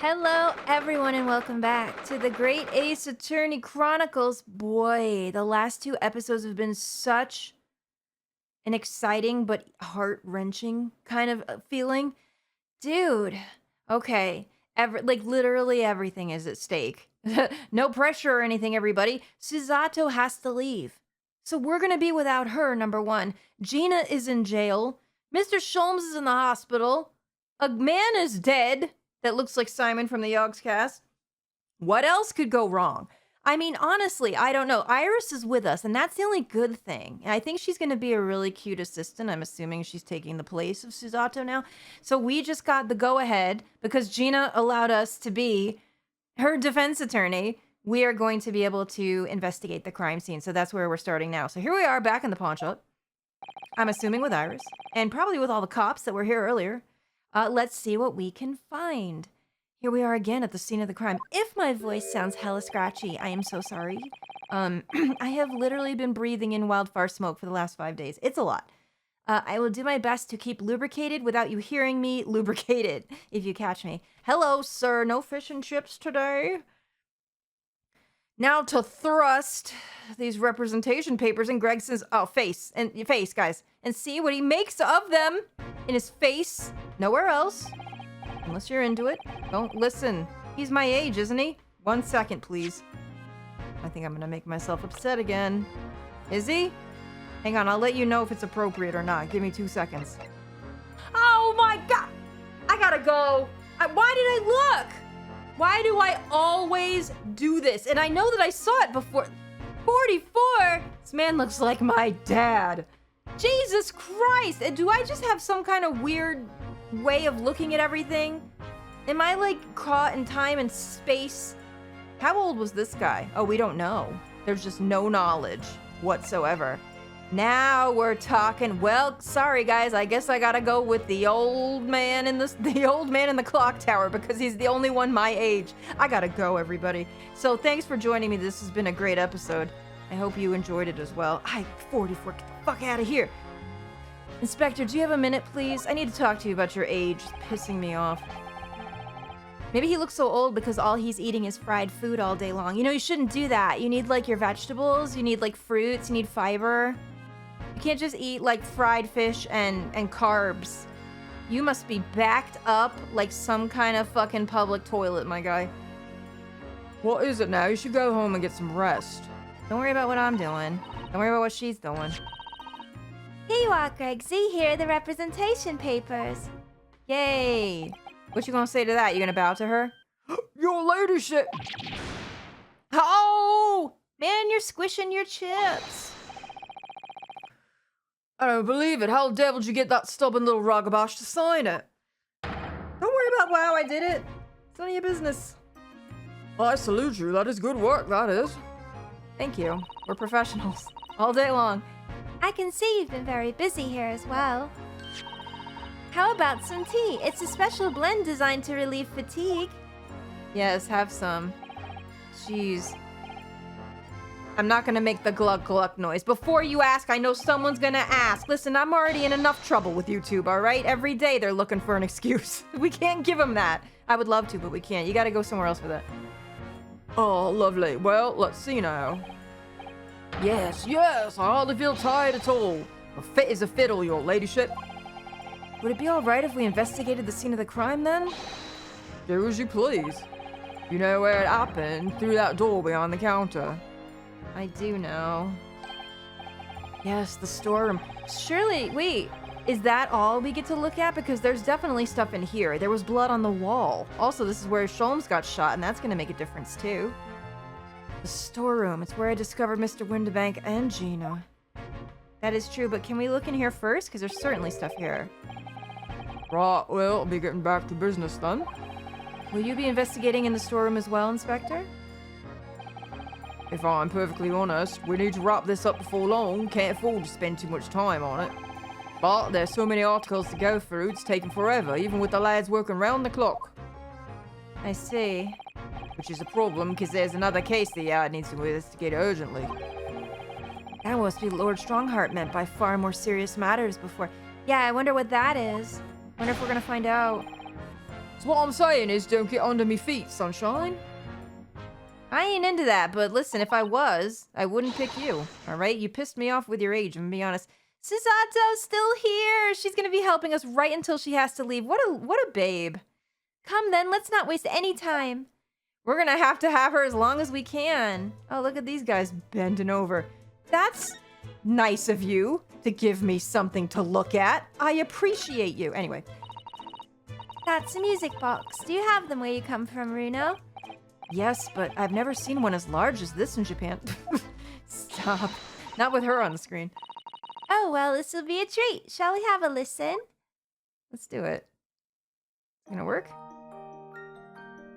Hello, everyone, and welcome back to the Great Ace Attorney Chronicles. Boy, the last two episodes have been such an exciting but heart-wrenching kind of feeling. Dude, okay, literally everything is at stake. No pressure or anything, everybody. Susato has to leave. So we're gonna be without her, number one. Gina is in jail. Mr. Sholmes is in the hospital. A man is dead. That looks like Simon from the Yogscast. What else could go wrong? I mean, honestly, I don't know. Iris is with us, and that's the only good thing. And I think she's going to be a really cute assistant. I'm assuming she's taking the place of Susato now. So we just got the go-ahead because Gina allowed us to be her defense attorney. We are going to be able to investigate the crime scene. So that's where we're starting now. So here we are back in the pawn shop. I'm assuming with Iris, and probably with all the cops that were here earlier. Let's see what we can find. Here we are again at the scene of the crime. If my voice sounds hella scratchy, I am so sorry. I have literally been breathing in wildfire smoke for the last 5 days. It's a lot. I will do my best to keep lubricated without you hearing me lubricated, if you catch me. Hello, sir. No fish and chips today? Now to thrust these representation papers in Gregson's face, guys, and see what he makes of them in his face. Nowhere else. Unless you're into it. Don't listen. He's my age, isn't he? 1 second, please. I think I'm gonna make myself upset again. Is he? Hang on, I'll let you know if it's appropriate or not. Give me 2 seconds. Oh my god! I gotta go. Why did I look? Why do I always do this? And I know that I saw it before. 44? This man looks like my dad. Jesus Christ! Do I just have some kind of weird way of looking at everything? Am I like caught in time and space? How old was this guy? Oh, we don't know. There's just no knowledge whatsoever. Now we're talking. Well, sorry guys, I guess I gotta go with the old man in the clock tower because he's the only one my age. I gotta go, everybody. So thanks for joining me. This has been a great episode. I hope you enjoyed it as well. 44, get the fuck out of here. Inspector, do you have a minute, please? I need to talk to you about your age. It's pissing me off. Maybe he looks so old because all he's eating is fried food all day long. You know, you shouldn't do that. You need, like, your vegetables. You need, like, fruits. You need fiber. You can't just eat, like, fried fish and carbs. You must be backed up like some kind of fucking public toilet, my guy. What is it now? You should go home and get some rest. Don't worry about what I'm doing. Don't worry about what she's doing. Here you are, Gregsy. Here are the representation papers. Yay! What you gonna say to that? You gonna bow to her? Your ladyship! Oh! Man, you're squishing your chips. I don't believe it. How the devil did you get that stubborn little ragabash to sign it? Don't worry about how I did it. It's none of your business. Well, I salute you. That is good work, that is. Thank you. We're professionals. All day long. I can see you've been very busy here as well. How about some tea? It's a special blend designed to relieve fatigue. Yes, have some. Jeez. I'm not gonna make the glug glug noise. Before you ask, I know someone's gonna ask. Listen, I'm already in enough trouble with YouTube, alright? Every day they're looking for an excuse. We can't give them that. I would love to, but we can't. You gotta go somewhere else for that. Oh, lovely. Well, let's see now. Yes, I hardly feel tired at all. Fit as a fiddle, your ladyship. Would it be alright if we investigated the scene of the crime, then? Do as you please. You know where it happened, through that door behind the counter. I do know. Yes, the storeroom. Surely, wait, is that all we get to look at? Because there's definitely stuff in here. There was blood on the wall. Also, this is where Sholmes got shot, and that's gonna make a difference, too. The storeroom. It's where I discovered Mr. Windibank and Gina. That is true, but can we look in here first? Because there's certainly stuff here. Right, well, I'll be getting back to business then. Will you be investigating in the storeroom as well, Inspector? If I'm perfectly honest, we need to wrap this up before long. Can't afford to spend too much time on it. But there's so many articles to go through, it's taking forever, even with the lads working round the clock. I see. Which is a problem, because there's another case the yard needs to investigate urgently. That must be Lord Strongheart meant by far more serious matters before. Yeah, I wonder what that is. Wonder if we're gonna find out. So what I'm saying is don't get under me feet, sunshine. I ain't into that, but listen, if I was, I wouldn't pick you, alright? You pissed me off with your age, I'm gonna be honest. Sasato's still here! She's gonna be helping us right until she has to leave. What a babe. Come then, let's not waste any time. We're gonna have to have her as long as we can. Oh, look at these guys bending over. That's nice of you to give me something to look at. I appreciate you. Anyway. That's a music box. Do you have them where you come from, Runo? Yes, but I've never seen one as large as this in Japan. Stop. Not with her on the screen. Oh, well, this will be a treat. Shall we have a listen? Let's do it. Gonna work?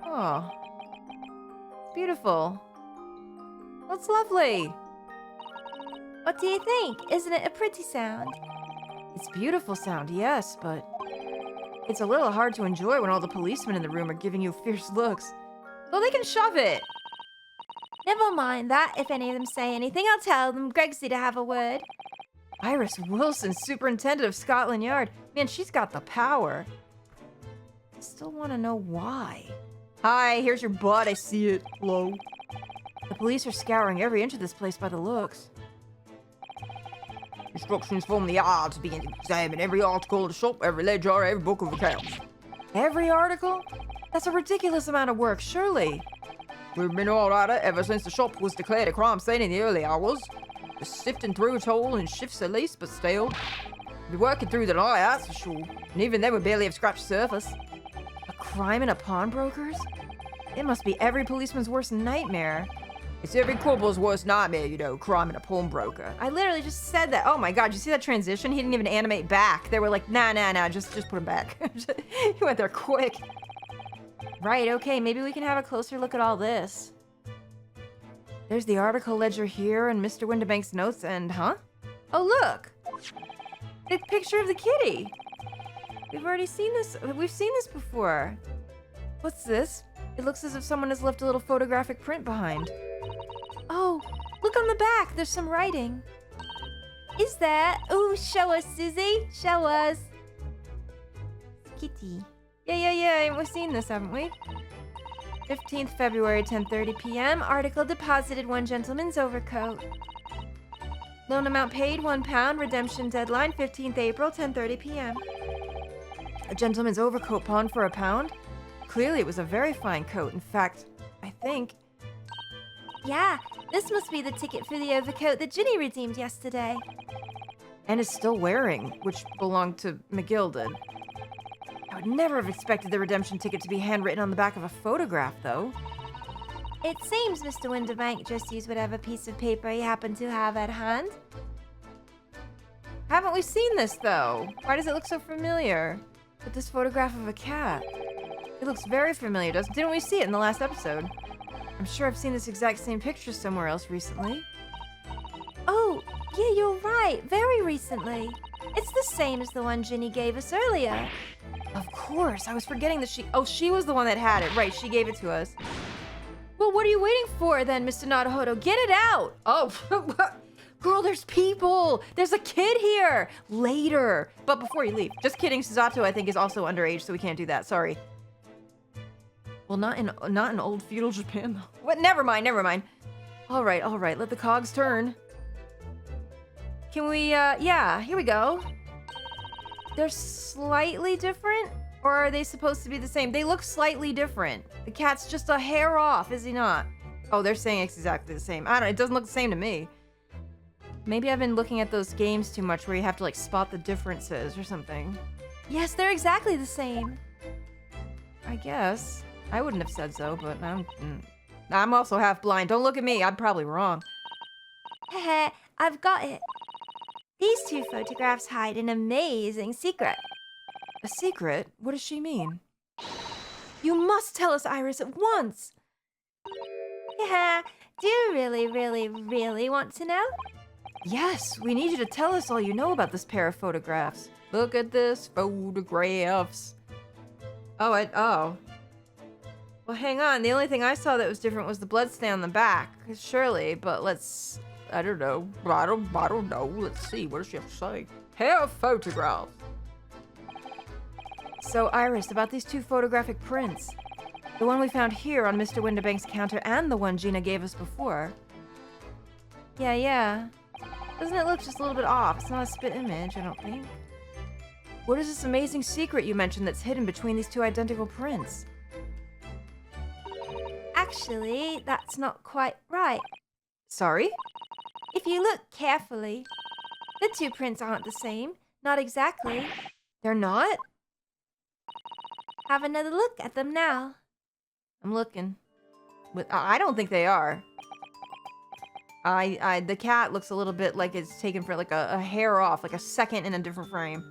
Oh. It's beautiful. That's lovely. What do you think? Isn't it a pretty sound? It's beautiful sound, yes, but it's a little hard to enjoy when all the policemen in the room are giving you fierce looks. Well, they can shove it. Never mind that. If any of them say anything, I'll tell them. Gregsy to have a word. Iris Wilson, superintendent of Scotland Yard. Man, she's got the power. I still want to know why. Hi, here's your butt. I see it. Hello. The police are scouring every inch of this place by the looks. Instructions from the yard to begin to examine every article of the shop, every ledger, every book of accounts. Every article? That's a ridiculous amount of work, surely. We've been all at it ever since the shop was declared a crime scene in the early hours. We're sifting through it all in shifts at least, but still. We're working through the night, that's for sure. And even then we barely have scratched the surface. A crime in a pawnbroker's? It must be every policeman's worst nightmare. It's every cobbler's worst nightmare, you know, crime in a pawnbroker. I literally just said that. Oh my god, you see that transition? He didn't even animate back. They were like, nah, just put him back. He went there quick. Right, okay, maybe we can have a closer look at all this. There's the article ledger here and Mr. Windibank's notes and, huh? Oh, look! The picture of the kitty! We've already seen this. We've seen this before. What's this? It looks as if someone has left a little photographic print behind. Oh, look on the back. There's some writing. Is there? Ooh, show us, Susie. Show us. Kitty. Yeah, we've seen this, haven't we? 15th February, 10:30 p.m. Article deposited one gentleman's overcoat. Loan amount paid, £1. Redemption deadline, 15th April, 10:30 p.m. A gentleman's overcoat pawned for £1? Clearly it was a very fine coat. In fact, I think... Yeah, this must be the ticket for the overcoat that Ginny redeemed yesterday. And is still wearing, which belonged to McGilded. I would never have expected the redemption ticket to be handwritten on the back of a photograph, though. It seems Mr. Windibank just used whatever piece of paper he happened to have at hand. Haven't we seen this, though? Why does it look so familiar? But this photograph of a cat. It looks very familiar, didn't we see it in the last episode? I'm sure I've seen this exact same picture somewhere else recently. Oh, yeah, you're right. Very recently. It's the same as the one Ginny gave us earlier. Of course, I was forgetting that she was the one that had it. Right, she gave it to us. Well, what are you waiting for then, Mr. Naruhodo? Get it out! Oh, girl, there's people! There's a kid here! Later! But before you leave, just kidding, Suzato, I think, is also underage, so we can't do that, sorry. Well, not in old feudal Japan, though. What? Never mind. All right, let the cogs turn. Can we, yeah, here we go. They're slightly different? Or are they supposed to be the same? They look slightly different. The cat's just a hair off, is he not? Oh, they're saying it's exactly the same. I don't know, it doesn't look the same to me. Maybe I've been looking at those games too much where you have to, like, spot the differences or something. Yes, they're exactly the same. I guess. I wouldn't have said so, but I'm also half blind. Don't look at me, I'm probably wrong. Heh, I've got it. These two photographs hide an amazing secret. A secret? What does she mean? You must tell us, Iris, at once! Yeah, do you really want to know? Yes, we need you to tell us all you know about this pair of photographs. Look at this photographs. Oh. Well, hang on. The only thing I saw that was different was the blood stain on the back. Surely, but let's... I don't know. I don't know. Let's see. What does she have to say? Pair of photographs. So, Iris, about these two photographic prints. The one we found here on Mr. Windibank's counter and the one Gina gave us before. Yeah. Doesn't it look just a little bit off? It's not a spit image, I don't think. What is this amazing secret you mentioned that's hidden between these two identical prints? Actually, that's not quite right. Sorry? If you look carefully, the two prints aren't the same. Not exactly. They're not? Have another look at them now. I'm looking. But I don't think they are. The cat looks a little bit like it's taken for like a hair off, like a second in a different frame.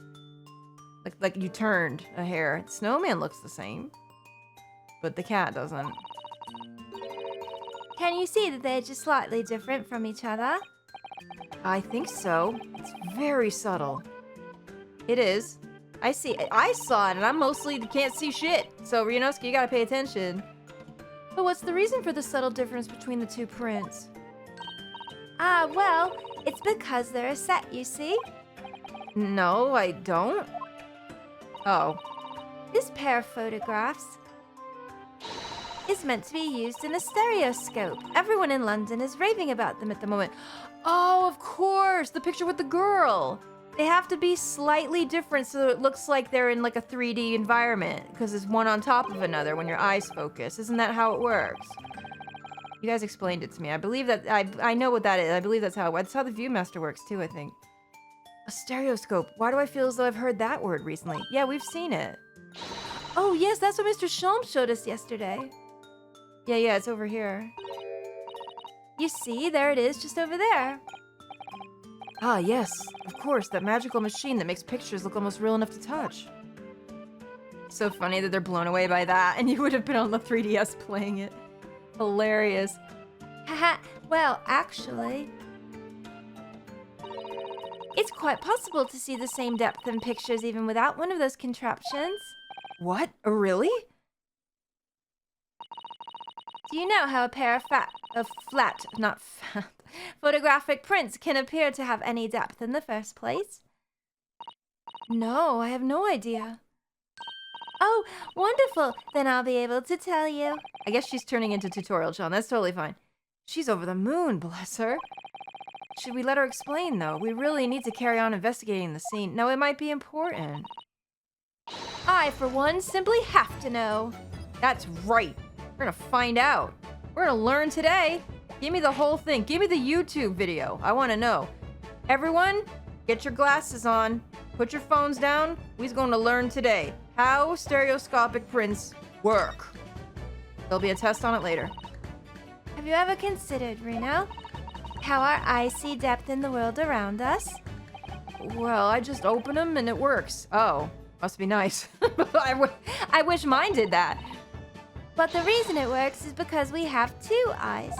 Like you turned a hair. Snowman looks the same, but the cat doesn't. Can you see that they're just slightly different from each other? I think so. It's very subtle. It is. I see. I saw it, and I mostly can't see shit. So, Ryunosuke, you gotta pay attention. But what's the reason for the subtle difference between the two prints? Well, it's because they're a set, you see? No, I don't. Oh. This pair of photographs is meant to be used in a stereoscope. Everyone in London is raving about them at the moment. Oh, of course! The picture with the girl! They have to be slightly different so it looks like they're in like a 3D environment, because it's one on top of another when your eyes focus. Isn't that how it works? You guys explained it to me. I believe that, I know what that is. I believe that's how the Viewmaster works too, I think. A stereoscope. Why do I feel as though I've heard that word recently? Yeah, we've seen it. Oh, yes, that's what Mr. Sholm showed us yesterday. Yeah, it's over here. You see, there it is, just over there. Ah, yes, of course, that magical machine that makes pictures look almost real enough to touch. So funny that they're blown away by that, and you would have been on the 3DS playing it. Hilarious. Haha, well, actually, it's quite possible to see the same depth in pictures even without one of those contraptions. What? Really? Do you know how a pair of photographic prints can appear to have any depth in the first place? No, I have no idea. Oh, wonderful! Then I'll be able to tell you. I guess she's turning into tutorial John. That's totally fine. She's over the moon, bless her. Should we let her explain, though? We really need to carry on investigating the scene. No, it might be important. I, for one, simply have to know. That's right. We're gonna find out. We're gonna learn today. Give me the whole thing. Give me the YouTube video. I want to know. Everyone, get your glasses on. Put your phones down. We're going to learn today how stereoscopic prints work. There'll be a test on it later. Have you ever considered, Reno, how our eyes see depth in the world around us? Well, I just open them and it works. Oh, must be nice. I wish mine did that. But the reason it works is because we have two eyes.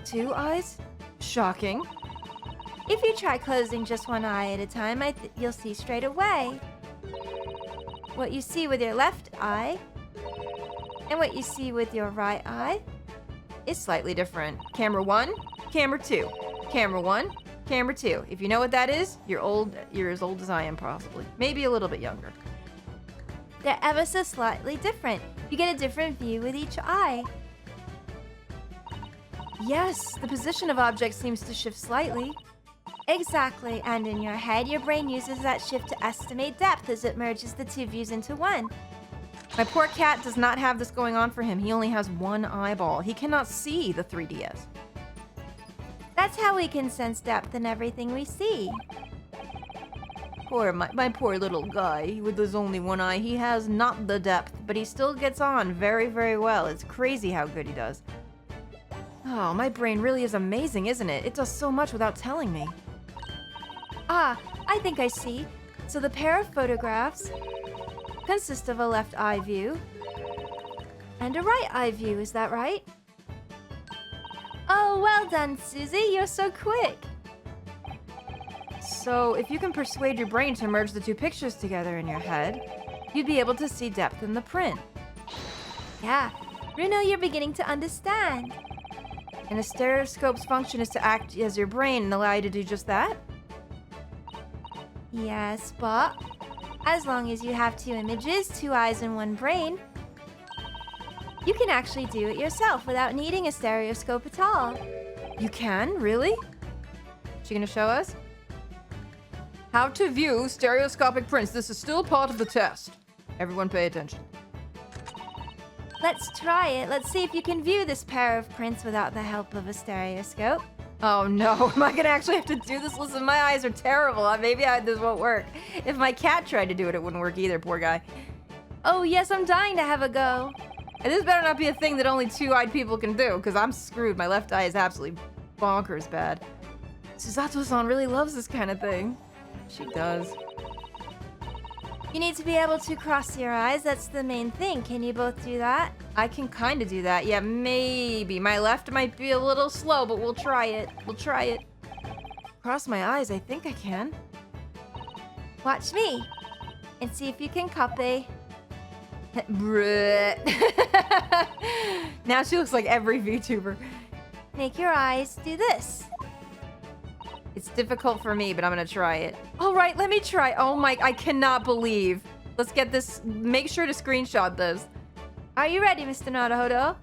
Two eyes? Shocking. If you try closing just one eye at a time, you'll see straight away. What you see with your left eye and what you see with your right eye is slightly different. Camera 1, camera 2. Camera 1, camera 2. If you know what that is, you're as old as I am possibly. Maybe a little bit younger. They're ever so slightly different. You get a different view with each eye. Yes, the position of objects seems to shift slightly. Exactly, and in your head, your brain uses that shift to estimate depth as it merges the two views into one. My poor cat does not have this going on for him. He only has one eyeball. He cannot see the 3DS. That's how we can sense depth in everything we see. My poor little guy with his only one eye. He has not the depth, but he still gets on very, very well. It's crazy how good he does. Oh, my brain really is amazing, isn't it? It does so much without telling me. Ah, I think I see. So the pair of photographs consist of a left eye view and a right eye view, is that right? Oh, well done, Susie. You're so quick. So, if you can persuade your brain to merge the two pictures together in your head, you'd be able to see depth in the print. Yeah, Bruno, you're beginning to understand. And a stereoscope's function is to act as your brain and allow you to do just that? Yes, but As long as you have 2 images, 2 eyes, and 1 brain, you can actually do it yourself without needing a stereoscope at all. You can? Really? She gonna show us? How to view stereoscopic prints. This is still part of the test. Everyone pay attention. Let's try it. Let's see if you can view this pair of prints without the help of a stereoscope. Oh no, am I gonna actually have to do this? Listen, my eyes are terrible. Maybe this won't work. If my cat tried to do it, it wouldn't work either, poor guy. Oh yes, I'm dying to have a go. And this better not be a thing that only 2-eyed people can do, because I'm screwed. My left eye is absolutely bonkers bad. Susato-san really loves this kind of thing. She does. You need to be able to cross your eyes. That's the main thing. Can you both do that? I can kind of do that. Yeah, maybe. My left might be a little slow, but we'll try it. We'll try it. Cross my eyes. I think I can. Watch me. And see if you can copy. Now she looks like every VTuber. Make your eyes do this. It's difficult for me, but I'm gonna try it. All right, let me try. Oh my, I cannot believe. Let's get this, make sure to screenshot this. Are you ready, Mr. Naruhodo?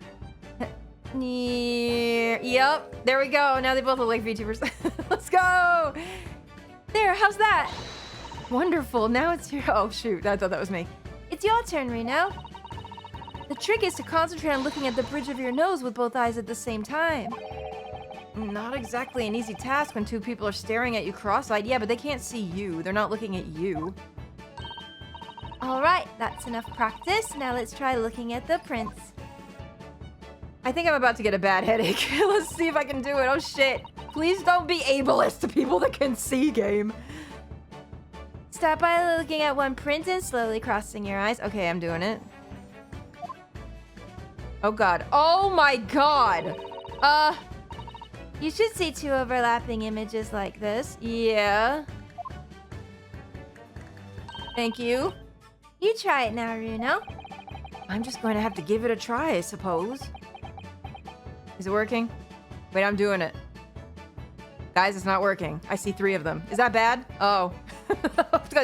Yep, there we go. Now they both look like VTubers. Let's go. There, how's that? Wonderful, now it's your, oh shoot, I thought that was me. It's your turn, Reno. The trick is to concentrate on looking at the bridge of your nose with both eyes at the same time. Not exactly an easy task when 2 people are staring at you cross-eyed. Yeah, but they can't see you. They're not looking at you. All right, that's enough practice. Now let's try looking at the prints. I think I'm about to get a bad headache. Let's see if I can do it. Oh shit. Please don't be ableist to people that can see, game. Start by looking at 1 print and slowly crossing your eyes. Okay, I'm doing it. Oh god. Oh my god. You should see 2 overlapping images like this. Yeah. Thank you. You try it now, Runo. I'm just going to have to give it a try, I suppose. Is it working? Wait, I'm doing it. Guys, it's not working. I see 3 of them. Is that bad? Oh.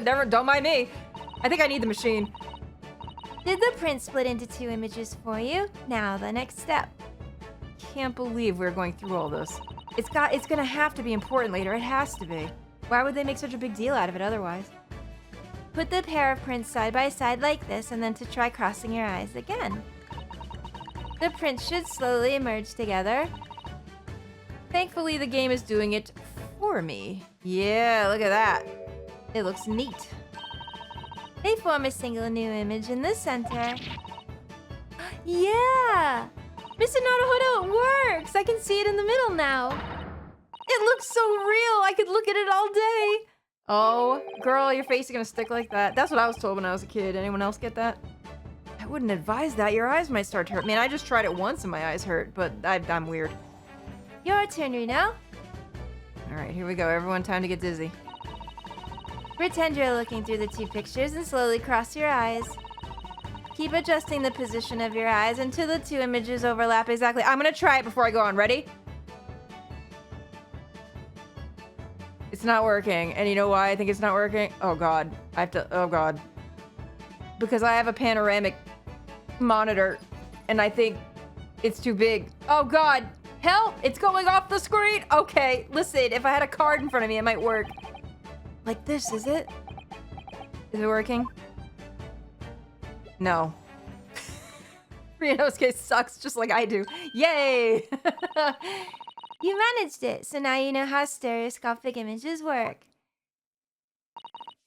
Never, don't mind me. I think I need the machine. Did the print split into 2 images for you? Now the next step. Can't believe we're going through all this. It's gonna have to be important later. It has to be. Why would they make such a big deal out of it otherwise? Put the pair of prints side by side like this and then to try crossing your eyes again. The prints should slowly emerge together. Thankfully, the game is doing it for me. Yeah, look at that. It looks neat. They form a single new image in the center. Yeah! Mr. Naruhodo, it works! I can see it in the middle now. It looks so real! I could look at it all day! Oh, girl, your face is gonna stick like that. That's what I was told when I was a kid. Anyone else get that? I wouldn't advise that. Your eyes might start to hurt. Man, I just tried it once and my eyes hurt, but I'm weird. Your turn, Reno. Alright, here we go. Everyone, time to get dizzy. Pretend you're looking through the 2 pictures and slowly cross your eyes. Keep adjusting the position of your eyes until the 2 images overlap exactly. I'm gonna try it before I go on. Ready? It's not working. And you know why I think it's not working? Oh god. I have to, oh god. Because I have a panoramic monitor and I think it's too big. Oh god. Help! It's going off the screen! Okay, listen, if I had a card in front of me, it might work. Like this, is it? Is it working? No. Reno's case sucks just like I do. Yay! You managed it, so now you know how stereoscopic images work.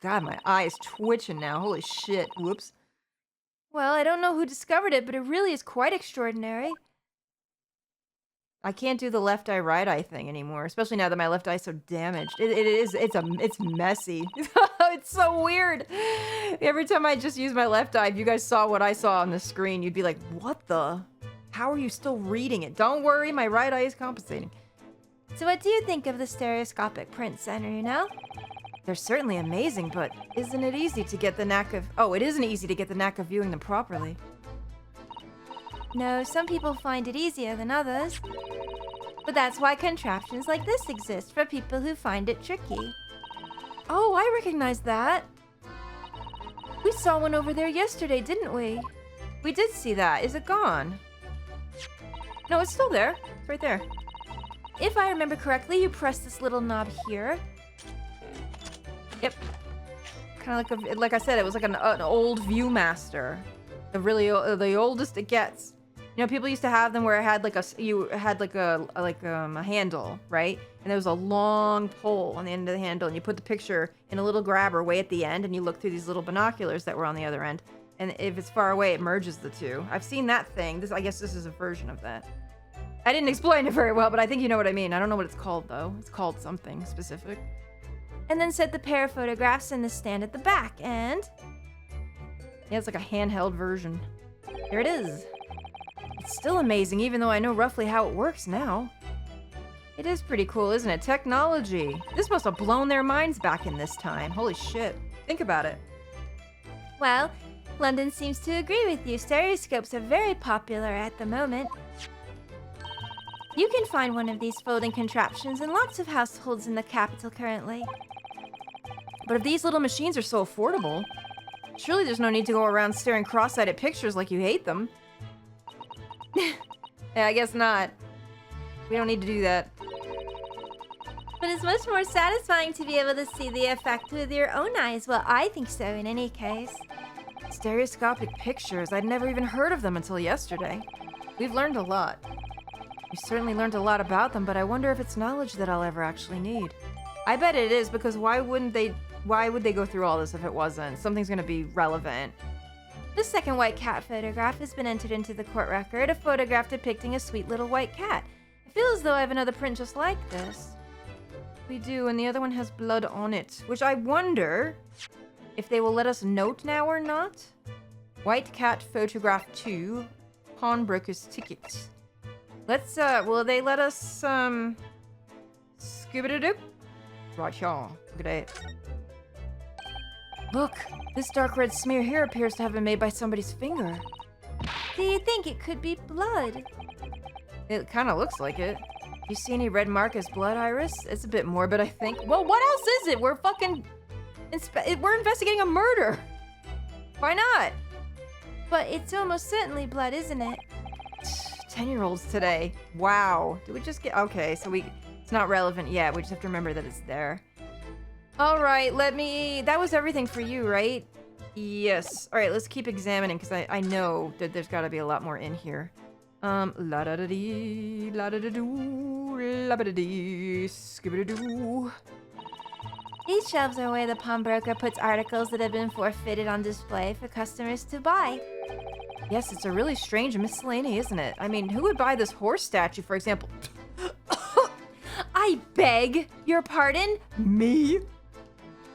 God, my eye is twitching now. Holy shit. Whoops. Well, I don't know who discovered it, but it really is quite extraordinary. I can't do the left eye, right eye thing anymore, especially now that my left eye is so damaged. It's messy. It's so weird. Every time I just use my left eye, if you guys saw what I saw on the screen, you'd be like, what the? How are you still reading it? Don't worry, my right eye is compensating. So what do you think of the stereoscopic prints, Reno? They're certainly amazing, but isn't it easy to get the knack of... Oh, it isn't easy to get the knack of viewing them properly. No, some people find it easier than others. But that's why contraptions like this exist, for people who find it tricky. Oh, I recognize that. We saw one over there yesterday, didn't we? We did see that. Is it gone? No, it's still there. It's right there. If I remember correctly, you press this little knob here. Yep. Kind of like I said, it was like an old Viewmaster. The oldest it gets. You know, people used to have them where it had like a handle, right? And there was a long pole on the end of the handle, and you put the picture in a little grabber way at the end, and you look through these little binoculars that were on the other end. And if it's far away, it merges the two. I've seen that thing. I guess this is a version of that. I didn't explain it very well, but I think you know what I mean. I don't know what it's called, though. It's called something specific. And then set the pair of photographs in the stand at the back, and... Yeah, it's like a handheld version. Here it is. It's still amazing, even though I know roughly how it works now. It is pretty cool, isn't it? Technology. This must have blown their minds back in this time. Holy shit. Think about it. Well, London seems to agree with you. Stereoscopes are very popular at the moment. You can find one of these folding contraptions in lots of households in the capital currently. But if these little machines are so affordable, surely there's no need to go around staring cross-eyed at pictures like you hate them. Yeah, I guess not. We don't need to do that. But it's much more satisfying to be able to see the effect with your own eyes. Well, I think so in any case. Stereoscopic pictures. I'd never even heard of them until yesterday. We've learned a lot. We certainly learned a lot about them, but I wonder if it's knowledge that I'll ever actually need. I bet it is, because why would they go through all this if it wasn't? Something's gonna be relevant. The second white cat photograph has been entered into the court record, a photograph depicting a sweet little white cat. I feel as though I have another print just like this. We do, and the other one has blood on it, which I wonder if they will let us note now or not. White cat photograph 2, pawnbroker's ticket. Let's, will they let us, scoop-a-doo-doo? Right here. Look at it. Look, this dark red smear here appears to have been made by somebody's finger. Do you think it could be blood? It kind of looks like it. You see any red mark as blood, Iris? It's a bit morbid, I think. Well, what else is it? We're fucking... we're investigating a murder. Why not? But it's almost certainly blood, isn't it? 10-year-olds today. Wow. Did we just get... Okay, so it's not relevant yet. We just have to remember that it's there. All right, that was everything for you, right? Yes. All right, let's keep examining, because I know that there's got to be a lot more in here. La-da-da-dee, la-da-da-doo, la-ba-da-dee, skibba-da-doo. These shelves are where the pawnbroker puts articles that have been forfeited on display for customers to buy. Yes, it's a really strange miscellany, isn't it? I mean, who would buy this horse statue, for example? I beg your pardon? Me?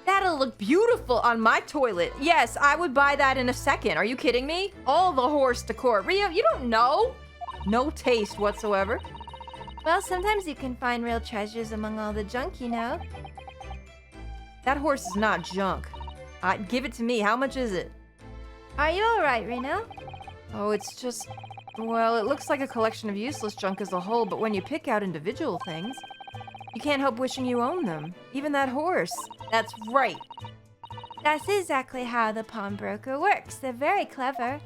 That'll look beautiful on my toilet. Yes, I would buy that in a second. Are you kidding me? All the horse decor. Rio, you don't know? No taste whatsoever. Well, sometimes you can find real treasures among all the junk, you know. That horse is not junk. Give it to me. How much is it? Are you alright, Reno? Oh, it's just... Well, it looks like a collection of useless junk as a whole, but when you pick out individual things, you can't help wishing you own them. Even that horse. That's right. That's exactly how the pawnbroker works. They're very clever.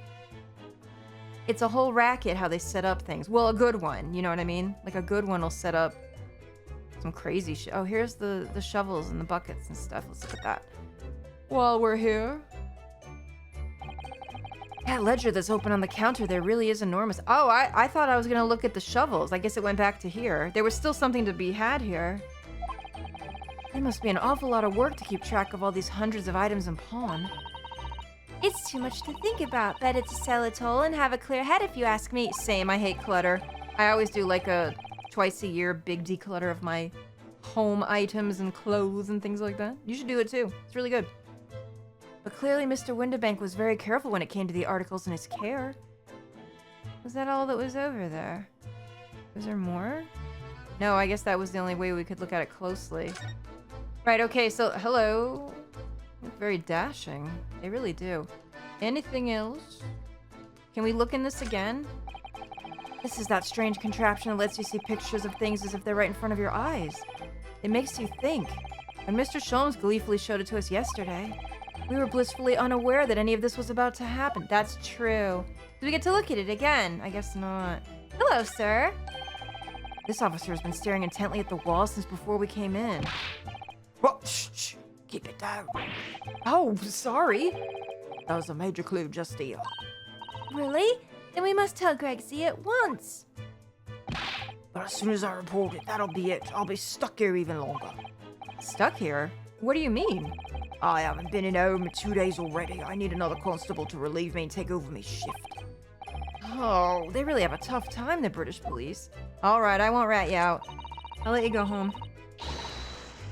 It's a whole racket how they set up things. Well, a good one, you know what I mean? Like a good one will set up some crazy shit. Oh, here's the shovels and the buckets and stuff. Let's look at that. While we're here. That ledger that's open on the counter there really is enormous. Oh, I thought I was gonna look at the shovels. I guess it went back to here. There was still something to be had here. It must be an awful lot of work to keep track of all these hundreds of items in pawn. It's too much to think about. Better to sell it all and have a clear head if you ask me. Same, I hate clutter. I always do like a twice a year big declutter of my home items and clothes and things like that. You should do it too. It's really good. But clearly Mr. Windibank was very careful when it came to the articles in his care. Was that all that was over there? Was there more? No, I guess that was the only way we could look at it closely. Right, okay, so hello. Look very dashing. They really do. Anything else? Can we look in this again? This is that strange contraption that lets you see pictures of things as if they're right in front of your eyes. It makes you think. And Mr. Sholmes gleefully showed it to us yesterday. We were blissfully unaware that any of this was about to happen. That's true. Do we get to look at it again? I guess not. Hello, sir. This officer has been staring intently at the wall since before we came in. Well, shh. Keep it down. Oh, sorry. That was a major clue just here. Really? Then we must tell Greg Z at once. But as soon as I report it, that'll be it. I'll be stuck here even longer. Stuck here? What do you mean? I haven't been in home in 2 days already. I need another constable to relieve me and take over my shift. Oh, they really have a tough time, the British police. All right, I won't rat you out. I'll let you go home.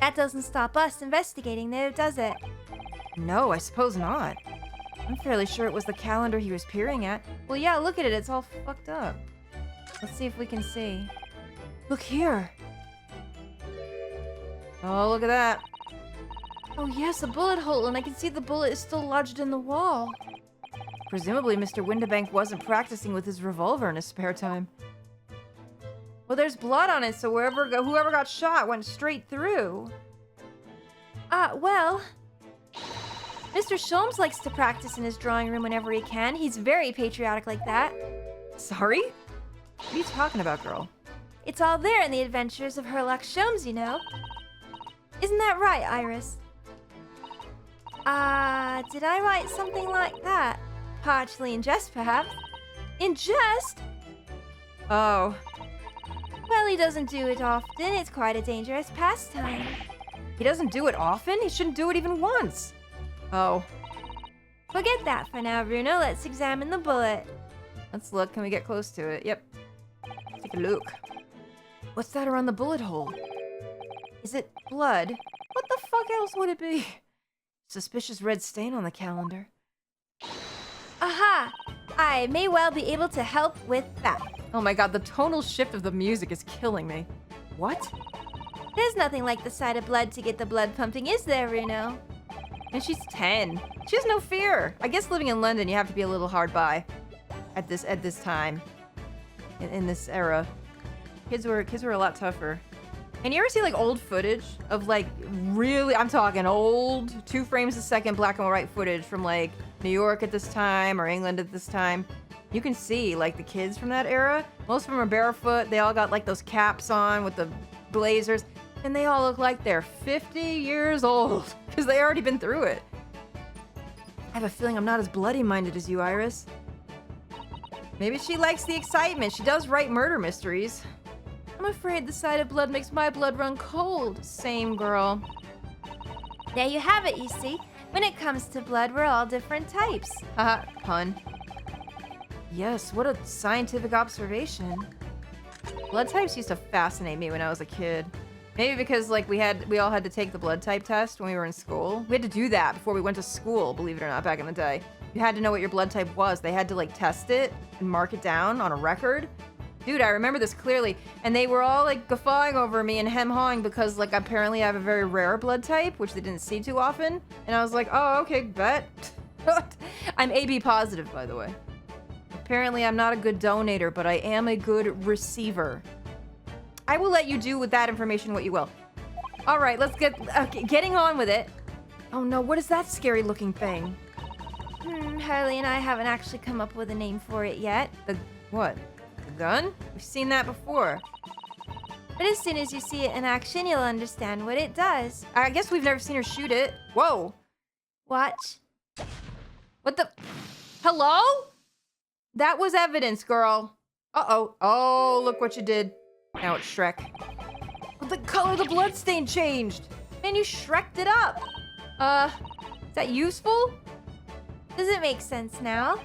That doesn't stop us investigating, though, does it? No, I suppose not. I'm fairly sure it was the calendar he was peering at. Well, yeah, look at it. It's all fucked up. Let's see if we can see. Look here. Oh, look at that. Oh, yes, a bullet hole, and I can see the bullet is still lodged in the wall. Presumably, Mr. Windibank wasn't practicing with his revolver in his spare time. Well, there's blood on it, so whoever got shot went straight through. Well, Mr. Sholmes likes to practice in his drawing room whenever he can. He's very patriotic like that. Sorry? What are you talking about, girl? It's all there in the adventures of Herlock Sholmes, you know. Isn't that right, Iris? Did I write something like that? Partially in jest, perhaps. In jest? Oh. Well, he doesn't do it often. It's quite a dangerous pastime. He doesn't do it often? He shouldn't do it even once. Oh. Forget that for now, Bruno. Let's examine the bullet. Let's look. Can we get close to it? Yep. Take a look. What's that around the bullet hole? Is it blood? What the fuck else would it be? Suspicious red stain on the calendar. Aha! I may well be able to help with that. Oh my god, the tonal shift of the music is killing me. What? There's nothing like the sight of blood to get the blood pumping, is there, Bruno? And she's 10. She has no fear. I guess living in London, you have to be a little hard by at this time. In this era. Kids were a lot tougher. And you ever see like old footage of like really, I'm talking old 2 frames a second black and white footage from like New York at this time or England at this time? You can see like the kids from that era. Most of them are barefoot. They all got like those caps on with the blazers. And they all look like they're 50 years old because they already been through it. I have a feeling I'm not as bloody-minded as you, Iris. Maybe she likes the excitement. She does write murder mysteries. I'm afraid the sight of blood makes my blood run cold. Same, girl. There you have it, you see. When it comes to blood, we're all different types. Haha, pun. Yes, what a scientific observation. Blood types used to fascinate me when I was a kid. Maybe because like we all had to take the blood type test when we were in school. We had to do that before we went to school, believe it or not, back in the day. You had to know what your blood type was. They had to like test it and mark it down on a record. Dude, I remember this clearly. And they were all like guffawing over me and hem-hawing because like apparently I have a very rare blood type, which they didn't see too often. And I was like, oh, okay, bet. I'm AB positive, by the way. Apparently I'm not a good donator, but I am a good receiver. I will let you do with that information what you will. All right, let's getting on with it. Oh no, what is that scary looking thing? Harley and I haven't actually come up with a name for it yet. The what? The gun? We've seen that before. But as soon as you see it in action, you'll understand what it does. I guess we've never seen her shoot it. Whoa. Watch. What the? Hello? That was evidence, girl. Uh-oh. Oh, look what you did. Now it's Shrek. The color of the bloodstain changed. Man, you Shrek'd it up. Is that useful? Does it make sense now?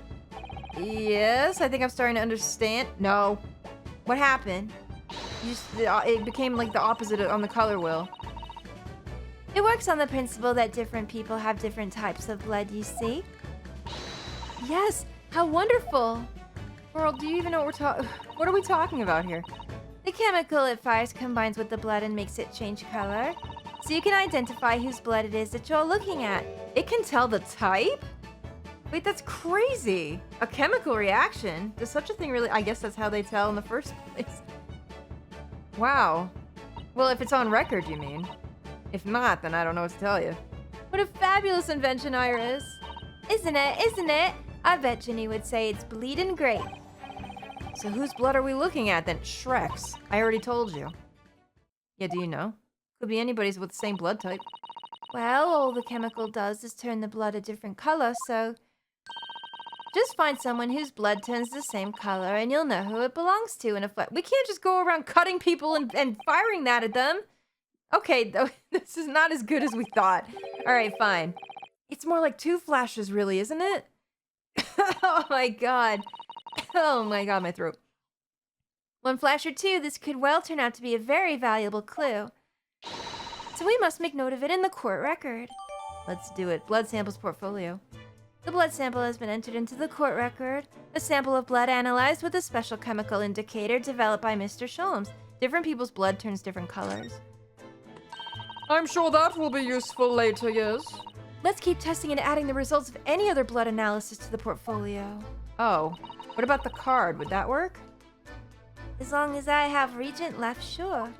Yes, I think I'm starting to understand. No. What happened? It became like the opposite on the color wheel. It works on the principle that different people have different types of blood, you see. Yes, how wonderful. Girl, do you even know what are we talking about here? The chemical it fires combines with the blood and makes it change color. So you can identify whose blood it is that you're looking at. It can tell the type? Wait, that's crazy. A chemical reaction? Does such a thing really? I guess that's how they tell in the first place. Wow. Well, if it's on record, you mean? If not, then I don't know what to tell you. What a fabulous invention, Iris. Isn't it? Isn't it? I bet Ginny would say it's bleeding great. So whose blood are we looking at then? Shrek's. I already told you. Yeah, do you know? Could be anybody's with the same blood type. Well, all the chemical does is turn the blood a different color, so just find someone whose blood turns the same color and you'll know who it belongs to in a flash. We can't just go around cutting people and firing that at them. Okay, though, this is not as good as we thought. All right, fine. It's more like 2 flashes, really, isn't it? Oh my god. Oh my god, my throat. 1 flash or 2, this could well turn out to be a very valuable clue. So we must make note of it in the court record. Let's do it. Blood samples portfolio. The blood sample has been entered into the court record. A sample of blood analyzed with a special chemical indicator developed by Mr. Sholmes. Different people's blood turns different colors. I'm sure that will be useful later, yes. Let's keep testing and adding the results of any other blood analysis to the portfolio. Oh, what about the card? Would that work? As long as I have Regent left, sure.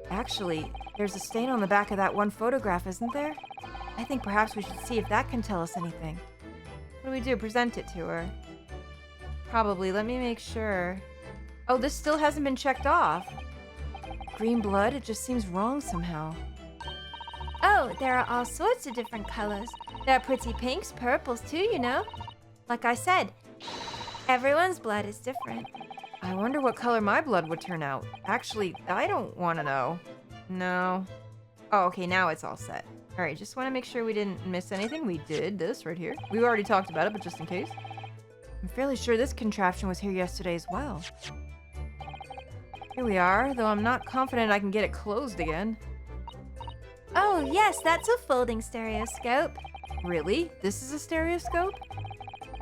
Actually, there's a stain on the back of that one photograph, isn't there? I think perhaps we should see if that can tell us anything. What do we do? Present it to her? Probably. Let me make sure. Oh, this still hasn't been checked off. Green blood? It just seems wrong somehow. Oh, there are all sorts of different colors. There are pretty pinks, purples too, you know. Like I said, everyone's blood is different. I wonder what color my blood would turn out. Actually, I don't want to know. No. Oh, okay, now it's all set. All right, just want to make sure we didn't miss anything. We did this right here. We already talked about it, but just in case. I'm fairly sure this contraption was here yesterday as well. Here we are, though I'm not confident I can get it closed again. Oh, yes, that's a folding stereoscope. Really? This is a stereoscope?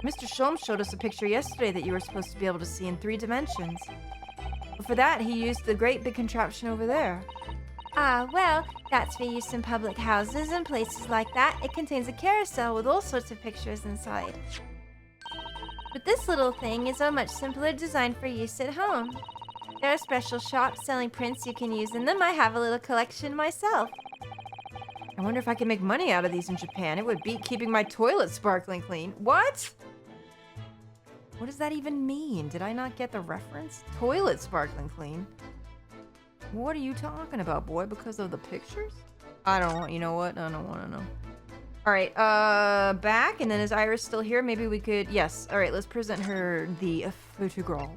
Mr. Sholmes showed us a picture yesterday that you were supposed to be able to see in 3 dimensions. But for that, he used the great big contraption over there. Ah, well, that's for use in public houses and places like that. It contains a carousel with all sorts of pictures inside. But this little thing is a much simpler design for use at home. There are special shops selling prints you can use in them. I have a little collection myself. I wonder if I can make money out of these in Japan. It would beat keeping my toilet sparkling clean. What? What does that even mean? Did I not get the reference? Toilet sparkling clean? What are you talking about, boy? Because of the pictures? I don't want, you know what? I don't want to know. All right, back, and then is Iris still here? Maybe we could, yes. All right, let's present her the photograph.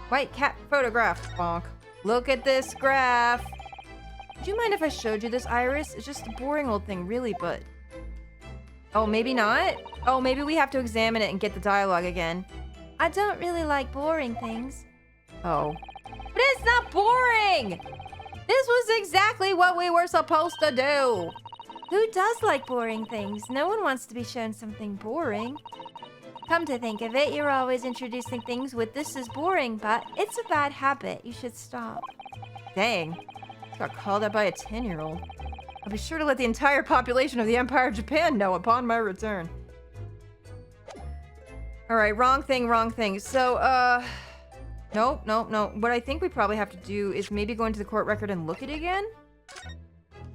White cat photograph, bonk. Look at this graph. Would you mind if I showed you this, Iris? It's just a boring old thing, really, but... Oh, maybe not? Oh, maybe we have to examine it and get the dialogue again. I don't really like boring things. Oh. But it's not boring! This was exactly what we were supposed to do! Who does like boring things? No one wants to be shown something boring. Come to think of it, you're always introducing things with "this is boring," but it's a bad habit. You should stop. Dang. Got called out by a 10-year-old. I'll be sure to let the entire population of the Empire of Japan know upon my return. Alright, wrong thing. So, nope. What I think we probably have to do is maybe go into the court record and look at it again.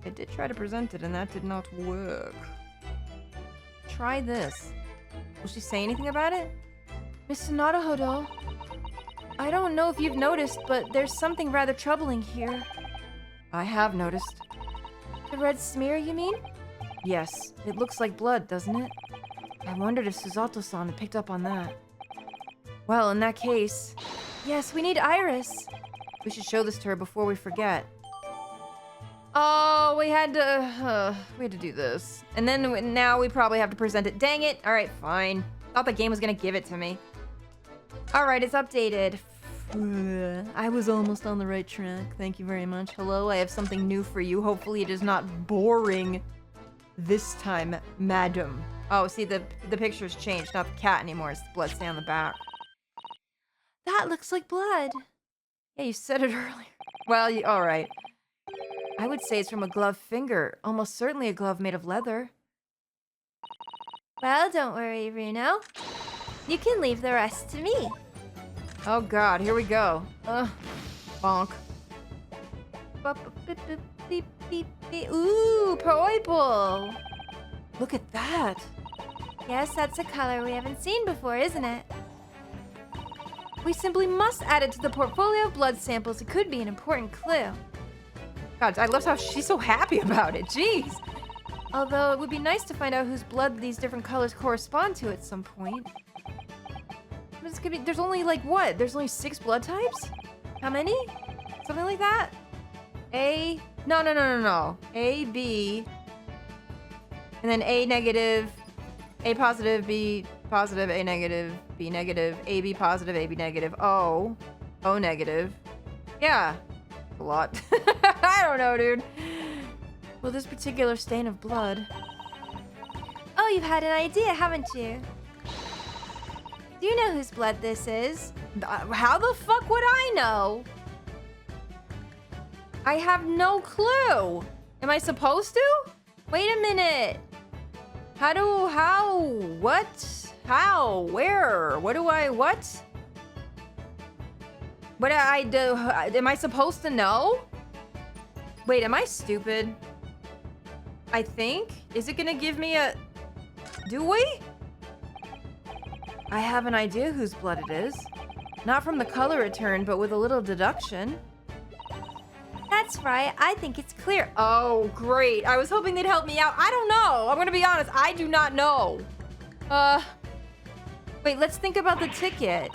I did try to present it, and that did not work. Try this. Will she say anything about it? Mr. Naruhodo, I don't know if you've noticed, but there's something rather troubling here. I have noticed. The red smear, you mean? Yes, it looks like blood, doesn't it? I wondered if Suzato-san had picked up on that. Well, in that case... Yes, we need Iris. We should show this to her before we forget. Oh, we had to do this. And then now we probably have to present it. Dang it! Alright, fine. Thought the game was gonna give it to me. Alright, it's updated. I was almost on the right track. Thank you very much. Hello, I have something new for you. Hopefully it is not boring this time, madam. Oh, see, the picture's changed. Not the cat anymore. It's the blood stain on the back. That looks like blood. Yeah, you said it earlier. Well, alright. I would say it's from a gloved finger. Almost certainly a glove made of leather. Well, don't worry, Runo. You can leave the rest to me. Oh god, here we go. Bonk. Beep, beep, beep. Ooh, purple. Look at that. Yes, that's a color we haven't seen before, isn't it? We simply must add it to the portfolio of blood samples. It could be an important clue. God, I love how she's so happy about it. Jeez. Although it would be nice to find out whose blood these different colors correspond to at some point. This could be, there's only like what? There's only 6 blood types? How many? Something like that? A, no. A, B, and then A negative, A positive, B positive, A negative, B negative, AB positive, AB negative, O negative. Yeah, a lot. I don't know, dude. Well, this particular stain of blood. Oh, you've had an idea, haven't you? Do you know whose blood this is? How the fuck would I know? I have no clue. Am I supposed to? Wait a minute. What? How? Where? What? What do I do? Am I supposed to know? Wait, am I stupid? I think. Is it gonna give me a... Do we? I have an idea whose blood it is. Not from the color it turned, but with a little deduction. That's right, I think it's clear. Oh, great. I was hoping they'd help me out. I don't know. I'm gonna be honest. I do not know. Wait, let's think about the ticket.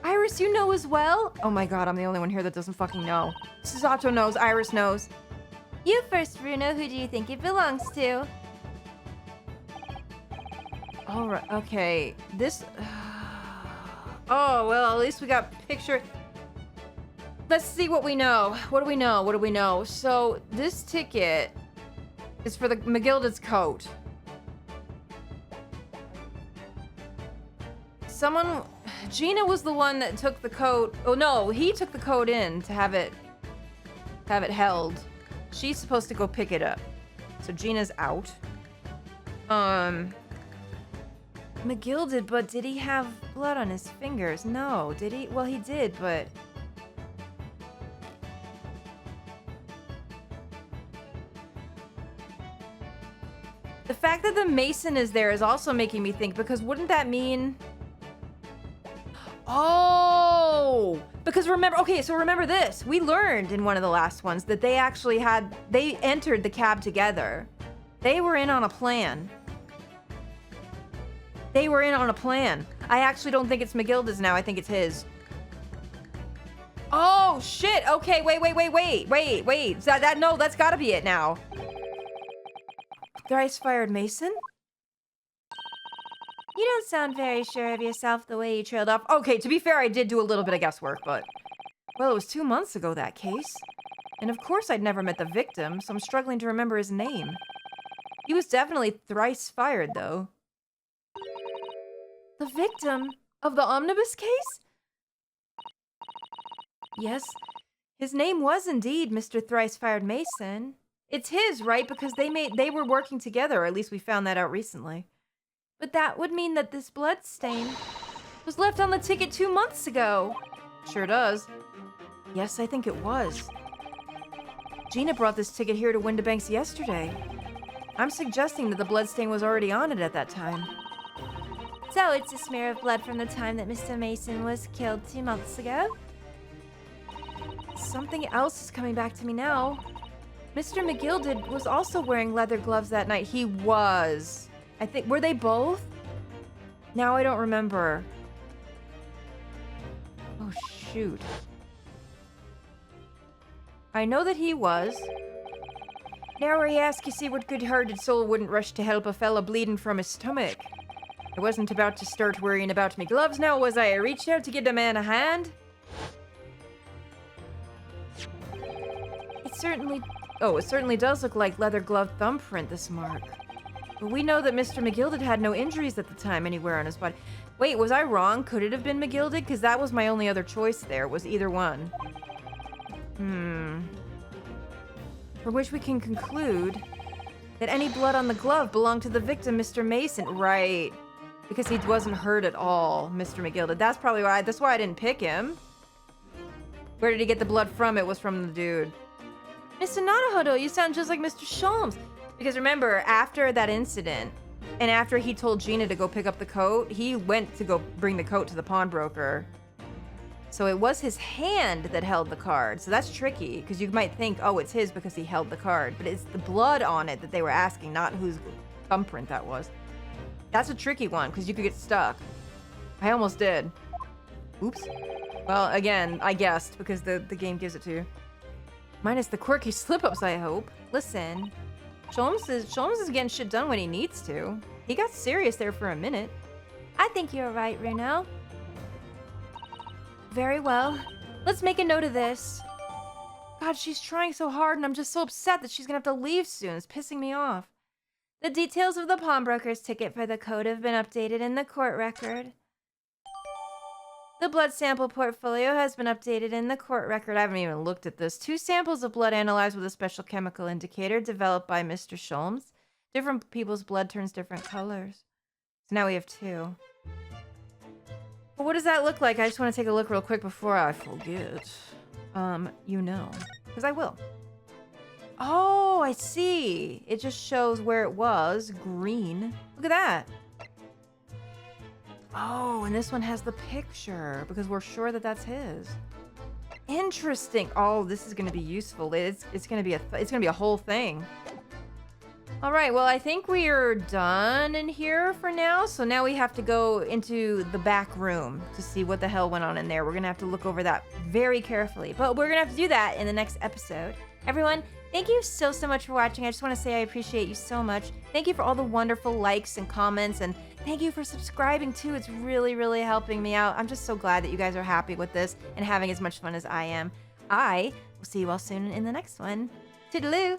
Iris, you know as well? Oh my god, I'm the only one here that doesn't fucking know. Susato knows, Iris knows. You first, Bruno. Who do you think it belongs to? Alright, okay. This... Oh, well, at least we got picture... Let's see what we know. What do we know? So, this ticket is for the McGilded's coat. Someone... Gina was the one that took the coat... Oh, no, he took the coat in to have it held. She's supposed to go pick it up. So, Gina's out. McGilded, but did he have blood on his fingers? No, did he? Well, he did, but... The fact that the Mason is there is also making me think, because wouldn't that mean... Oh! Because remember... Okay, so remember this. We learned in one of the last ones that they actually had... They entered the cab together. They were in on a plan. I actually don't think it's McGilded's now. I think it's his. Oh, shit. Okay, wait. No, that's gotta be it now. Thrice-fired Mason? You don't sound very sure of yourself the way you trailed off. Okay, to be fair, I did do a little bit of guesswork, but... Well, it was 2 months ago, that case. And of course I'd never met the victim, so I'm struggling to remember his name. He was definitely thrice-fired, though. The victim of the omnibus case? Yes, his name was indeed Mr. Thrice-Fired Mason. It's his, right? Because they were working together, or at least we found that out recently. But that would mean that this blood stain was left on the ticket 2 months ago. Sure does. Yes, I think it was. Gina brought this ticket here to Windibanks yesterday. I'm suggesting that the blood stain was already on it at that time. So it's a smear of blood from the time that Mr. Mason was killed 2 months ago? Something else is coming back to me now. Mr. McGilded was also wearing leather gloves that night. He was. I think, were they both? Now I don't remember. Oh, shoot. I know that he was. Now I ask, you see what good-hearted soul wouldn't rush to help a fella bleeding from his stomach? I wasn't about to start worrying about me gloves now, was I? I reached out to give the man a hand. It certainly does look like leather-gloved thumbprint, this mark. But we know that Mr. McGilded had no injuries at the time anywhere on his body. Wait, was I wrong? Could it have been McGilded? Because that was my only other choice there, was either one. For which we can conclude that any blood on the glove belonged to the victim, Mr. Mason. Right. Because he wasn't hurt at all, Mr. McGilded. That's probably why. That's why I didn't pick him. Where did he get the blood from? It was from the dude. Mr. Naruhodo, you sound just like Mr. Sholmes. Because remember, after that incident, and after he told Gina to go pick up the coat, he went to go bring the coat to the pawnbroker. So it was his hand that held the card. So that's tricky, because you might think, oh, it's his because he held the card. But it's the blood on it that they were asking, not whose thumbprint that was. That's a tricky one, because you could get stuck. I almost did. Oops. Well, again, I guessed, because the game gives it to you. Minus the quirky slip-ups, I hope. Listen, Sholmes is getting shit done when he needs to. He got serious there for a minute. I think you're right, Runo. Very well. Let's make a note of this. God, she's trying so hard, and I'm just so upset that she's gonna have to leave soon. It's pissing me off. The details of the pawnbroker's ticket for the coat have been updated in the court record. The blood sample portfolio has been updated in the court record. I haven't even looked at this. 2 samples of blood analyzed with a special chemical indicator developed by Mr. Sholmes. Different people's blood turns different colors. So now we have 2. Well, what does that look like? I just want to take a look real quick before I forget. You know. Because I will. Oh, I see. It just shows where it was. Green. Look at that. Oh, and this one has the picture because we're sure that that's his. Interesting. Oh, this is going to be useful. It's going to be a whole thing. All right. Well, I think we are done in here for now. So now we have to go into the back room to see what the hell went on in there. We're going to have to look over that very carefully, but we're going to have to do that in the next episode. Everyone, thank you so much for watching. I just want to say I appreciate you so much. Thank you for all the wonderful likes and comments, and thank you for subscribing too. It's really, really helping me out. I'm just so glad that you guys are happy with this and having as much fun as I am. I will see you all soon in the next one. Toodaloo!